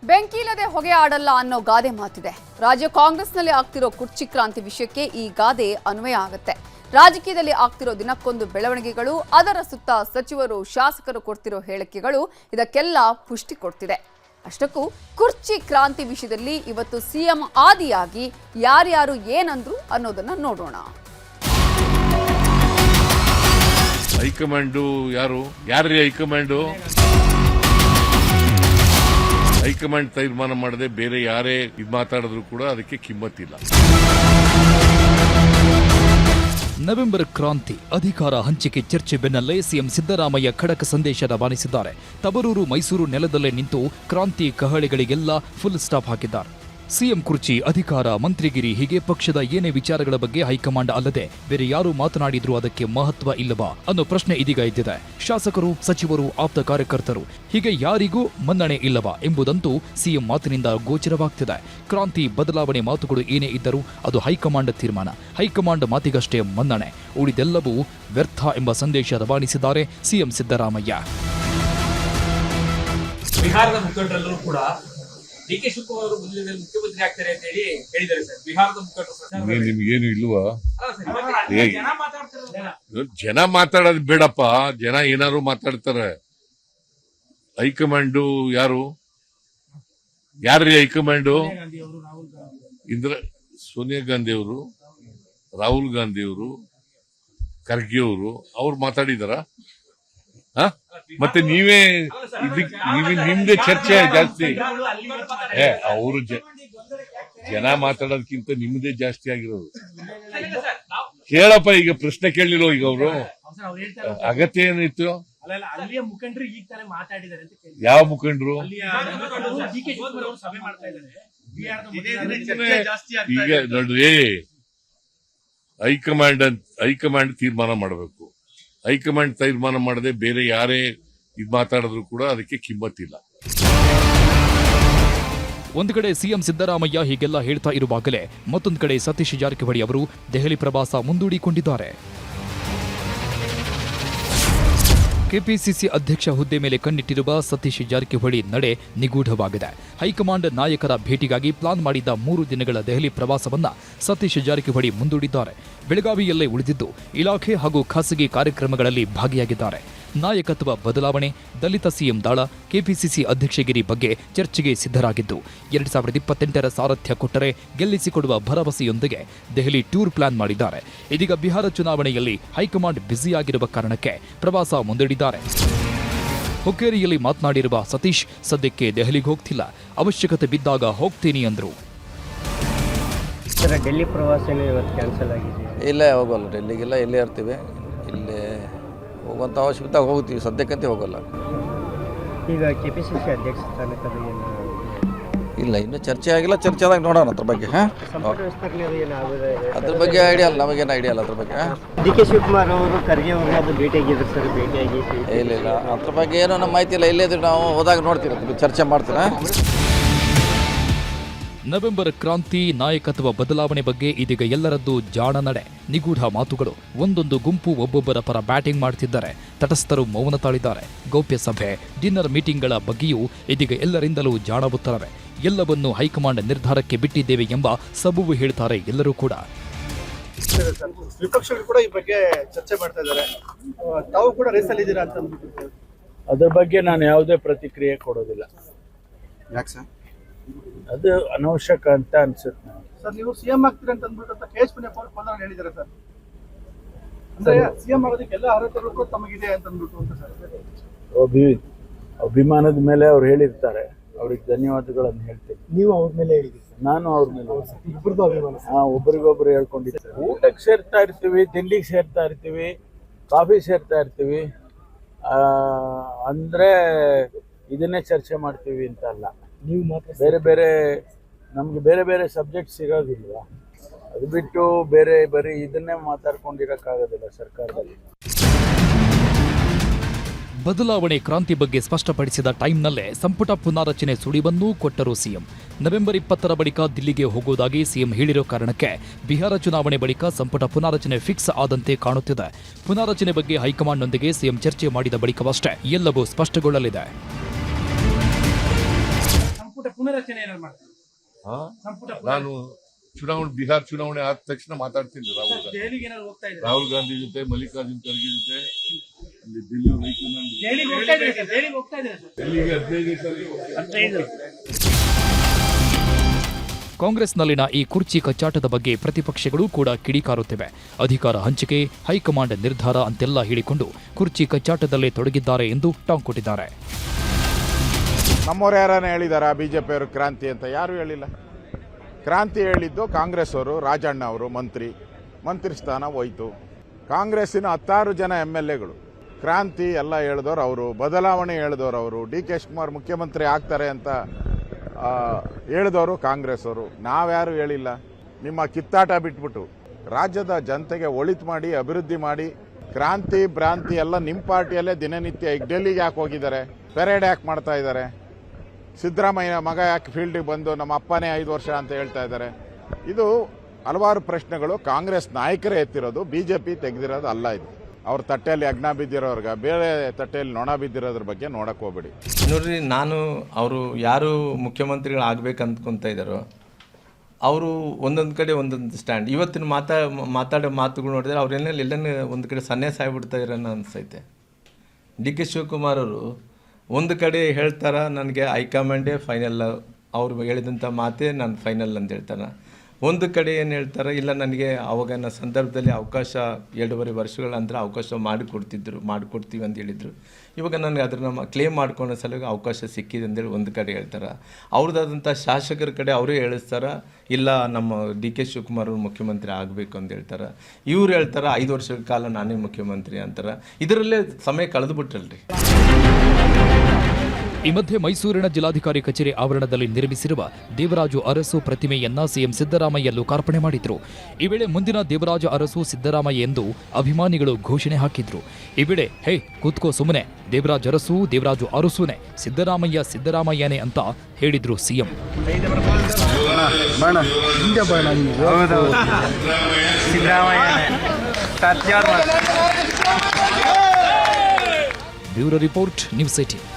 ಬೆಂಕಿಯಿಲ್ಲದೆ ಹೊಗೆ ಆಡಲ್ಲ ಅನ್ನೋ ಗಾದೆ ಮಾತಿದೆ. ರಾಜ್ಯ ಕಾಂಗ್ರೆಸ್ನಲ್ಲಿ ಆಗ್ತಿರೋ ಕುರ್ಚಿ ಕ್ರಾಂತಿ ವಿಷಯಕ್ಕೆ ಈ ಗಾದೆ ಅನ್ವಯ ಆಗುತ್ತೆ. ರಾಜಕೀಯದಲ್ಲಿ ಆಗ್ತಿರೋ ದಿನಕ್ಕೊಂದು ಬೆಳವಣಿಗೆಗಳು, ಅದರ ಸುತ್ತ ಸಚಿವರು ಶಾಸಕರು ಕೊಡ್ತಿರೋ ಹೇಳಿಕೆಗಳು ಇದಕ್ಕೆಲ್ಲ ಪುಷ್ಟಿ ಕೊಡ್ತಿದೆ. ಅಷ್ಟಕ್ಕೂ ಕುರ್ಚಿ ಕ್ರಾಂತಿ ವಿಷಯದಲ್ಲಿ ಇವತ್ತು ಸಿಎಂ ಆದಿಯಾಗಿ ಯಾರ್ಯಾರು ಏನಂದ್ರು ಅನ್ನೋದನ್ನ ನೋಡೋಣ. ಹೈಕಮಾಂಡು ಯಾರ್ರೀ ಹೈಕಮಾಂಡು? ಹೈಕಮಾಂಡ್ ತೀರ್ಮಾನ ಮಾಡದೆ ಬೇರೆ ಯಾರೇ ಮಾತಾಡಿದ್ರು ಕೂಡ ಅದಕ್ಕೆ ಕಿಮ್ಮತ್ತಿಲ್ಲ. ನವೆಂಬರ್ ಕ್ರಾಂತಿ ಅಧಿಕಾರ ಹಂಚಿಕೆ ಚರ್ಚೆ ಬೆನ್ನಲ್ಲೇ ಸಿಎಂ ಸಿದ್ದರಾಮಯ್ಯ ಖಡಕ್ ಸಂದೇಶ ರವಾನಿಸಿದ್ದಾರೆ. ತಬರೂರು ಮೈಸೂರು ನೆಲದಲ್ಲೇ ನಿಂತು ಕ್ರಾಂತಿ ಕಹಳೆಗಳಿಗೆಲ್ಲ ಫುಲ್ ಸ್ಟಾಪ್ ಹಾಕಿದ್ದಾರೆ. ಸಿಎಂ ಕುರ್ಚಿ, ಅಧಿಕಾರ, ಮಂತ್ರಿಗಿರಿ ಹೀಗೆ ಪಕ್ಷದ ಏನೇ ವಿಚಾರಗಳ ಬಗ್ಗೆ ಹೈಕಮಾಂಡ್ ಅಲ್ಲದೆ ಬೇರೆ ಯಾರು ಮಾತನಾಡಿದ್ರೂ ಅದಕ್ಕೆ ಮಹತ್ವ ಇಲ್ಲವಾ ಅನ್ನೋ ಪ್ರಶ್ನೆ ಇದೀಗ ಎದ್ದಿದೆ. ಶಾಸಕರು, ಸಚಿವರು, ಆಪ್ತ ಕಾರ್ಯಕರ್ತರು ಹೀಗೆ ಯಾರಿಗೂ ಮನ್ನಣೆ ಇಲ್ಲವಾ ಎಂಬುದಂತೂ ಸಿಎಂ ಮಾತಿನಿಂದ ಗೋಚರವಾಗ್ತಿದೆ. ಕ್ರಾಂತಿ, ಬದಲಾವಣೆ ಮಾತುಗಳು ಏನೇ ಇದ್ದರೂ ಅದು ಹೈಕಮಾಂಡ್ ತೀರ್ಮಾನ. ಹೈಕಮಾಂಡ್ ಮಾತಿಗಷ್ಟೇ ಮನ್ನಣೆ, ಉಳಿದೆಲ್ಲವೂ ವ್ಯರ್ಥ ಎಂಬ ಸಂದೇಶ ರವಾನಿಸಿದ್ದಾರೆ ಸಿಎಂ ಸಿದ್ದರಾಮಯ್ಯ. ಬಿಹಾರದ ಮುಖಂಡರೆಲ್ಲರೂ ಕೂಡ ಡಿ.ಕೆ. ಶಿವಕುಮಾರ್ ಅವರು ಮುಖ್ಯಮಂತ್ರಿ ಆಗ್ತಾರೆ ಅಂತ ಹೇಳಿ ಹೇಳಿದ್ದಾರೆ ಸರ್. ಬಿಹಾರದ ಮುಖಂಡರು ನಿಮ್ಗೇನು ಇಲ್ವಾ? ಜನ ಮಾತಾಡೋದು ಬೇಡಪ್ಪ, ಜನ ಏನಾದ್ರು ಮಾತಾಡ್ತಾರೆ. ಹೈಕಮಾಂಡು ಯಾರ್ರೀ ಹೈಕಮಾಂಡು? ಸೋನಿಯಾ ಗಾಂಧಿ ಅವರು, ರಾಹುಲ್ ಗಾಂಧಿ ಅವರು, ಖರ್ಗೆ ಅವರು, ಅವ್ರು ಮಾತಾಡಿದಾರ? ಮತ್ತೆ ನೀವೇ ನಿಮ್ದೇ ಚರ್ಚೆ ಜಾಸ್ತಿ. ಅವರು ಜನ ಮಾತಾಡೋದಕ್ಕಿಂತ ನಿಮ್ದೇ ಜಾಸ್ತಿ ಆಗಿರೋದು. ಕೇಳಪ್ಪ, ಈಗ ಪ್ರಶ್ನೆ ಕೇಳಿರೋ ಈಗ ಅವರು ಅಗತ್ಯ ಏನಿತ್ತು? ಯಾವ ಮುಖಂಡರು? ಈಗ ನೋಡ್ರಿ, ಹೈಕಮಾಂಡ್ ತೀರ್ಮಾನ ಮಾಡಬೇಕು. ಹೈಕಮಾಂಡ್ ತೀರ್ಮಾನ ಮಾಡದೆ ಬೇರೆ ಯಾರೇ ಮಾತಾಡಿದ್ರು ಕೂಡ ಅದಕ್ಕೆ ಕಿಮ್ಮತ್ತಿಲ್ಲ. ಒಂದು ಕಡೆ ಸಿಎಂ ಸಿದ್ದರಾಮಯ್ಯ ಹೀಗೆಲ್ಲ ಹೇಳ್ತಾ ಇರುವಾಗಲೇ ಮತ್ತೊಂದು ಕಡೆ ಸತೀಶ್ ಜಾರಕಿಹೊಳಿ ಅವರು ದೆಹಲಿ ಪ್ರವಾಸ ಮುಂದೂಡಿಕೊಂಡಿದ್ದಾರೆ. ಕೆಪಿಸಿಸಿ ಅಧ್ಯಕ್ಷ ಹುದ್ದೆ ಮೇಲೆ ಕಣ್ಣಿಟ್ಟಿರುವ ಸತೀಶ್ ಜಾರಕಿಹೊಳಿ ನಡೆ ನಿಗೂಢವಾಗಿದೆ. ಹೈಕಮಾಂಡ್ ನಾಯಕರ ಭೇಟಿಗಾಗಿ ಪ್ಲಾನ್ ಮಾಡಿದ್ದ 3 ದಿನಗಳ ದೆಹಲಿ ಪ್ರವಾಸವನ್ನ ಸತೀಶ್ ಜಾರಕಿಹೊಳಿ ಮುಂದೂಡಿದ್ದಾರೆ. ಬೆಳಗಾವಿಯಲ್ಲೇ ಉಳಿದಿದ್ದು ಇಲಾಖೆ ಹಾಗೂ ಖಾಸಗಿ ಕಾರ್ಯಕ್ರಮಗಳಲ್ಲಿ ಭಾಗಿಯಾಗಿದ್ದಾರೆ. ನಾಯಕತ್ವ ಬದಲಾವಣೆ, ದಲಿತ ಸಿಎಂ ದಾಳ, ಕೆಪಿಸಿಸಿ ಅಧ್ಯಕ್ಷಗಿರಿ ಬಗ್ಗೆ ಚರ್ಚೆಗೆ ಸಿದ್ಧರಾಗಿದ್ದು 2028ರ ಸಾರಥ್ಯ ಕೊಟ್ಟರೆ ಗೆಲ್ಲಿಸಿಕೊಡುವ ಭರವಸೆಯೊಂದಿಗೆ ದೆಹಲಿ ಟೂರ್ ಪ್ಲಾನ್ ಮಾಡಿದ್ದಾರೆ. ಇದೀಗ ಬಿಹಾರ ಚುನಾವಣೆಯಲ್ಲಿ ಹೈಕಮಾಂಡ್ ಬ್ಯುಸಿಯಾಗಿರುವ ಕಾರಣಕ್ಕೆ ಪ್ರವಾಸ ಮುಂದೂಡಿದ್ದಾರೆ. ಹುಕ್ಕೇರಿಯಲ್ಲಿ ಮಾತನಾಡಿರುವ ಸತೀಶ್, ಸದ್ಯಕ್ಕೆ ದೆಹಲಿಗೆ ಹೋಗ್ತಿಲ್ಲ, ಅವಶ್ಯಕತೆ ಬಿದ್ದಾಗ ಹೋಗ್ತೀನಿ ಅಂದ್ರು. ಡೆಲ್ಲಿ ಪ್ರವಾಸನೇ ಇವತ್ತು ಕ್ಯಾನ್ಸಲ್ ಆಗಿದೆ. ಇಲ್ಲೇ ಹೋಗಲ್ಲ, ಡೆಲ್ಲಿಗೆಲ್ಲ ಇಲ್ಲೇ ಇರ್ತೀವಿ. ಇಲ್ಲೇ ಹೋಗುವಂಥ ಅವಶ್ಯಕತೆ ಹೋಗ್ತೀವಿ, ಸದ್ಯಕ್ಕಂತೆ ಹೋಗಲ್ಲ. ಈಗ ಕೆಪಿಸಿಸಿ ಅಧ್ಯಕ್ಷ ಸ್ಥಾನಕ್ಕೆ ಇಲ್ಲ, ಇನ್ನೂ ಚರ್ಚೆ ಆಗಿಲ್ಲ. ಚರ್ಚೆ ಆದಾಗ ನೋಡೋಣ ಅದ್ರ ಬಗ್ಗೆ. ಅದ್ರ ಬಗ್ಗೆ ಐಡಿಯಾ ಇಲ್ಲ, ನಮಗೇನು ಐಡಿಯಾ ಇಲ್ಲ ಅದ್ರ ಬಗ್ಗೆ. ಡಿ.ಕೆ. ಶಿವಕುಮಾರ್ ಅವರು ಖರ್ಗೆ ಅವ್ರನ್ನ ಅದು ಭೇಟಿಯಾಗಿದ್ರು ಸರ್, ಭೇಟಿಯಾಗಿ ಇಲ್ಲ ಅದ್ರ ಬಗ್ಗೆ ಏನೋ ನಮ್ಮ ಮಾಹಿತಿ ಇಲ್ಲ. ಇಲ್ಲೇ ನಾವು ಹೋದಾಗ ನೋಡ್ತೀವಿ, ಚರ್ಚೆ ಮಾಡ್ತೀರಾ. ನವೆಂಬರ್ ಕ್ರಾಂತಿ, ನಾಯಕತ್ವ ಬದಲಾವಣೆ ಬಗ್ಗೆ ಇದೀಗ ಎಲ್ಲರದ್ದು ಜಾಣ ನಡೆ, ನಿಗೂಢ ಮಾತುಗಳು. ಒಂದೊಂದು ಗುಂಪು ಒಬ್ಬೊಬ್ಬರ ಪರ ಬ್ಯಾಟಿಂಗ್ ಮಾಡ್ತಿದ್ದಾರೆ. ತಟಸ್ಥರು ಮೌನ ತಾಳಿದ್ದಾರೆ. ಗೌಪ್ಯ ಸಭೆ, ಡಿನ್ನರ್ ಮೀಟಿಂಗ್ಗಳ ಬಗ್ಗೆಯೂ ಇದೀಗ ಎಲ್ಲರಿಂದಲೂ ಜಾಣ ಉತ್ತರವೇ. ಎಲ್ಲವನ್ನೂ ಹೈಕಮಾಂಡ್ ನಿರ್ಧಾರಕ್ಕೆ ಬಿಟ್ಟಿದ್ದೇವೆ ಎಂಬ ಸಬೂಬು ಹೇಳ್ತಾರೆ ಎಲ್ಲರೂ ಕೂಡ. ವಿಪಕ್ಷಗಳು ಕೂಡ ಈ ಬಗ್ಗೆ ಚರ್ಚೆ ಮಾಡ್ತಾ ಇದ್ದಾರೆ. ತಾವು ಕೂಡ ರೇಸಲ್ಲಿ ಇದ್ದೀರಾ ಅಂತ ಅಂದ್ಬಿಟ್ಟು ಅದ್ರ ಬಗ್ಗೆ ನಾನು ಯಾವುದೇ ಪ್ರತಿಕ್ರಿಯೆ ಕೊಡೋದಿಲ್ಲ. ಯಾಕೆ ಸರ್? ಅದು ಅನವಶ್ಯಕ ಅಂತ ಅನ್ಸುತ್ತೆ. ಸರ್, ನೀವು ಸಿಎಂ ಆಗ್ತೀರಾ ಅಂತ ಅಂದ್ಬಿಟ್ಟು KH ಮುನಿಯಪ್ಪ ಹೇಳಿದ್ದಾರೆ ಸರ್. ಅಂದ್ರೆ ಸಿಎಂ ಆಗೋದಕ್ಕೆ ಎಲ್ಲ ಅರ್ಹತೆಗಳು ತಮಗಿದೆ ಅಂತ ಅಂದ್ಬಿಟ್ಟು ಅಂತ ಸರ್. ಅಭಿಮಾನದ ಮೇಲೆ ಅವ್ರು ಹೇಳಿರ್ತಾರೆ, ಅವ್ರಿಗೆ ಧನ್ಯವಾದಗಳನ್ನು ಹೇಳ್ತೀನಿ. ನೀವು ಅವ್ರ ಮೇಲೆ ಹೇಳಿದ್ದೀರಿ? ನಾನು ಅವ್ರ ಮೇಲೆ ಇಬ್ಬರದು ಅಭಿಮಾನ. ಒಬ್ರಿಗೊಬ್ರು ಹೇಳ್ಕೊಂಡಿರ್ತಾರೆ. ಊಟಕ್ಕೆ ಸೇರ್ತಾ ಇರ್ತೀವಿ, ತಿಂಡಿಗೆ ಸೇರ್ತಾ ಇರ್ತೀವಿ, ಕಾಫಿ ಸೇರ್ತಾ ಇರ್ತೀವಿ. ಅಂದ್ರೆ ಇದನ್ನೇ ಚರ್ಚೆ ಮಾಡ್ತೀವಿ ಅಂತ ಅಲ್ಲ. ನೀವು ಮಾತ್ರ ಬೇರೆ ಬೇರೆ ನಮ್ಗೆ ಬೇರೆ ಬೇರೆ ಸಬ್ಜೆಕ್ಟ್ಸ್ ಸಿಗೋದಿಲ್ವಾ? ಅದು ಬಿಟ್ಟು ಬರೀ ಇದನ್ನೇ ಮಾತಾಡ್ಕೊಂಡಿರಕ್ಕಾಗೋದಿಲ್ಲ ಸರ್ಕಾರದಲ್ಲಿ. ಬದಲಾವಣೆ, ಕ್ರಾಂತಿ ಬಗ್ಗೆ ಸ್ಪಷ್ಟಪಡಿಸಿದ ಟೈಮ್ನಲ್ಲೇ ಸಂಪುಟ ಪುನಾರಚನೆ ಸುಳಿವನ್ನೂ ಕೊಟ್ಟರು ಸಿಎಂ. ನವೆಂಬರ್ 20ರ ಬಳಿಕ ದಿಲ್ಲಿಗೆ ಹೋಗುವುದಾಗಿ ಸಿಎಂ ಹೇಳಿರೋ ಕಾರಣಕ್ಕೆ ಬಿಹಾರ ಚುನಾವಣೆ ಬಳಿಕ ಸಂಪುಟ ಪುನಾರಚನೆ ಫಿಕ್ಸ್ ಆದಂತೆ ಕಾಣುತ್ತಿದೆ. ಪುನಾರಚನೆ ಬಗ್ಗೆ ಹೈಕಮಾಂಡ್ನೊಂದಿಗೆ ಸಿಎಂ ಚರ್ಚೆ ಮಾಡಿದ ಬಳಿಕವಷ್ಟೇ ಎಲ್ಲವೂ ಸ್ಪಷ್ಟಗೊಳ್ಳಲಿದೆ. ಪುನರಚನೆ ಏನಾದ್ರು ಮಾಡ್ತಾರೆ ಹಾ? ಸಂಪುಟ ನಾನು ಬಿಹಾರ್ ಚುನಾವಣೆ ಆದ ತಕ್ಷಣ ಮಾತಾಡ್ತೀನಿ ರಾಹುಲ್ ಗಾಂಧಿ. ದೆಹಲಿಗೆ ಏನಾದ್ರು ಹೋಗ್ತಾ ಇದ್ದಾರೆ ರಾಹುಲ್ ಗಾಂಧಿ ಜೊತೆ, ಮಲ್ಲಿಕಾರ್ಜುನ್ ಖರ್ಗೆ ಜೊತೆ, ಅಲ್ಲಿ ದಿಲ್ಲಿ ಹೈಕಮಾಂಡ್ ದೆಹಲಿಗೆ ಹೋಗ್ತಾ ಇದ್ದಾರೆ ಸರ್ ದೆಹಲಿಗೆ ಹೋಗ್ತಾ ಇದ್ದಾರೆ ಸರ್ ಡೆಲ್ಲಿಗೆ 15 ತಾರೀಕು ಕಾಂಗ್ರೆಸ್ನಲ್ಲಿನ ಈ ಕುರ್ಚಿ ಕಚ್ಚಾಟದ ಬಗ್ಗೆ ಪ್ರತಿಪಕ್ಷಗಳು ಕೂಡ ಕಿಡಿಕಾರುತ್ತಿವೆ. ಅಧಿಕಾರ ಹಂಚಿಕೆ, ಹೈಕಮಾಂಡ್ ನಿರ್ಧಾರ ಅಂತೆಲ್ಲ ಹೇಳಿಕೊಂಡು ಕುರ್ಚಿ ಕಚ್ಚಾಟದಲ್ಲೇ ತೊಡಗಿದ್ದಾರೆ ಎಂದು ಟಾಂಗ್ ಕೊಟ್ಟಿದ್ದಾರೆ. ನಮ್ಮವ್ರು ಯಾರನ್ನ ಹೇಳಿದಾರ ಬಿಜೆಪಿಯವರು ಕ್ರಾಂತಿ ಅಂತ? ಯಾರು ಹೇಳಿಲ್ಲ. ಕ್ರಾಂತಿ ಹೇಳಿದ್ದು ಕಾಂಗ್ರೆಸ್ ಅವರು, ರಾಜಣ್ಣ ಅವರು ಮಂತ್ರಿ ಸ್ಥಾನ ಹೋಯ್ತು. ಕಾಂಗ್ರೆಸ್ಸಿನ 16 ಜನ MLAಗಳು ಕ್ರಾಂತಿ ಎಲ್ಲ ಹೇಳಿದವರು ಅವರು, ಬದಲಾವಣೆ ಹೇಳಿದವರು ಅವರು, DK ಶಿವಕುಮಾರ್ ಮುಖ್ಯಮಂತ್ರಿ ಆಗ್ತಾರೆ ಅಂತ ಹೇಳಿದವರು ಕಾಂಗ್ರೆಸ್ ಅವರು. ನಾವ್ಯಾರು ಹೇಳಿಲ್ಲ. ನಿಮ್ಮ ಕಿತ್ತಾಟ ಬಿಟ್ಬಿಟ್ಟು ರಾಜ್ಯದ ಜನತೆಗೆ ಒಳಿತು ಮಾಡಿ, ಅಭಿವೃದ್ಧಿ ಮಾಡಿ, ಕ್ರಾಂತಿ ಭ್ರಾಂತಿ ಎಲ್ಲ ನಿಮ್ಮ ಪಾರ್ಟಿಯಲ್ಲೇ ದಿನನಿತ್ಯ ಈಗ ಡೆಲ್ಲಿಗೆ ಯಾಕೆ ಹೋಗಿದ್ದಾರೆ, ಪೆರೇಡ್ ಯಾಕೆ ಮಾಡ್ತಾ ಇದ್ದಾರೆ, ಸಿದ್ದರಾಮಯ್ಯ ಮಗ ಯಾಕೆ ಫೀಲ್ಡಿಗೆ ಬಂದು ನಮ್ಮ ಅಪ್ಪನೇ 5 ವರ್ಷ ಅಂತ ಹೇಳ್ತಾ ಇದ್ದಾರೆ. ಇದು ಹಲವಾರು ಪ್ರಶ್ನೆಗಳು ಕಾಂಗ್ರೆಸ್ ನಾಯಕರೇ ಎತ್ತಿರೋದು, BJP ತೆಗೆದಿರೋದು ಅಲ್ಲ. ಇದು ಅವ್ರ ತಟ್ಟೆಯಲ್ಲಿ ಅಗ್ನ ಬಿದ್ದಿರೋರ್ಗ ಬೇರೆ ತಟ್ಟೆಯಲ್ಲಿ ನೊಣ ಬಿದ್ದಿರೋದ್ರ ಬಗ್ಗೆ ನೋಡಕ್ ಹೋಗ್ಬೇಡಿ. ನೋಡ್ರಿ, ಅವರು ಯಾರು ಮುಖ್ಯಮಂತ್ರಿಗಳು ಆಗ್ಬೇಕು ಅಂದ್ಕೊಂತ ಇದ್ದಾರೋ ಅವರು ಒಂದೊಂದು ಕಡೆ ಒಂದೊಂದು ಸ್ಟ್ಯಾಂಡ್. ಇವತ್ತಿನ ಮಾತಾಡೋ ಮಾತುಗಳು ನೋಡಿದ್ರೆ ಅವ್ರೇನಲ್ಲಿ ಎಲ್ಲನೇ ಒಂದು ಕಡೆ ಸನ್ಯಾಸ ಆಗಿಬಿಡ್ತಾ ಇರೋನ್ನ ಅನಿಸ್ತೈತೆ. DK ಶಿವಕುಮಾರ್ ಅವರು ಒಂದು ಕಡೆ ಹೇಳ್ತಾರ ನನಗೆ ಹೈಕಮಾಂಡೇ ಫೈನಲ್, ಅವ್ರು ಹೇಳಿದಂಥ ಮಾತೇ ನಾನು ಫೈನಲ್ ಅಂತ ಹೇಳ್ತಾರೆ. ಒಂದು ಕಡೆ ಏನು ಹೇಳ್ತಾರೆ, ಇಲ್ಲ ನನಗೆ ಅವಾಗಿನ ಸಂದರ್ಭದಲ್ಲಿ ಅವಕಾಶ 2.5 ವರ್ಷಗಳ ನಂತರ ಅವಕಾಶ ಮಾಡಿಕೊಡ್ತೀವಿ ಅಂತ ಹೇಳಿದರು. ಇವಾಗ ನನಗೆ ಅದನ್ನು ಕ್ಲೇಮ್ ಮಾಡ್ಕೊಳ್ಳೋ ಸಲುವಾಗಿ ಅವಕಾಶ ಸಿಕ್ಕಿದೆ ಅಂತೇಳಿ ಒಂದು ಕಡೆ ಹೇಳ್ತಾರೆ. ಅವ್ರದ್ದಾದಂಥ ಶಾಸಕರ ಕಡೆ ಅವರೇ ಹೇಳಿಸ್ತಾರೆ, ಇಲ್ಲ ನಮ್ಮ DK ಶಿವಕುಮಾರ್ ಅವರು ಮುಖ್ಯಮಂತ್ರಿ ಆಗಬೇಕು ಅಂತ ಹೇಳ್ತಾರೆ. ಇವ್ರು ಹೇಳ್ತಾರೆ 5 ವರ್ಷಗಳ ಕಾಲ ನಾನೇ ಮುಖ್ಯಮಂತ್ರಿ ಅಂತಾರೆ. ಇದರಲ್ಲೇ ಸಮಯ ಕಳೆದುಬಿಟ್ರಲ್ರಿ. ಈ ಮಧ್ಯೆ ಮೈಸೂರಿನ ಜಿಲ್ಲಾಧಿಕಾರಿ ಕಚೇರಿ ಆವರಣದಲ್ಲಿ ನಿರ್ಮಿಸಿರುವ ದೇವರಾಜು ಅರಸು ಪ್ರತಿಮೆಯನ್ನ ಸಿಎಂ ಸಿದ್ದರಾಮಯ್ಯ ಲೋಕಾರ್ಪಣೆ ಮಾಡಿದ್ರು. ಈ ವೇಳೆ ಮುಂದಿನ ದೇವರಾಜು ಅರಸು ಸಿದ್ದರಾಮಯ್ಯ ಎಂದು ಅಭಿಮಾನಿಗಳು ಘೋಷಣೆ ಹಾಕಿದ್ರು. ಈ ವೇಳೆ ಹೇ ಕೂತ್ಕೋ ಸುಮ್ಮನೆ, ದೇವರಾಜು ಅರಸು ದೇವರಾಜು ಅರಸುನೆ, ಸಿದ್ದರಾಮಯ್ಯನೇ ಅಂತ ಹೇಳಿದ್ರು ಸಿಎಂ. Bureau report, news 18.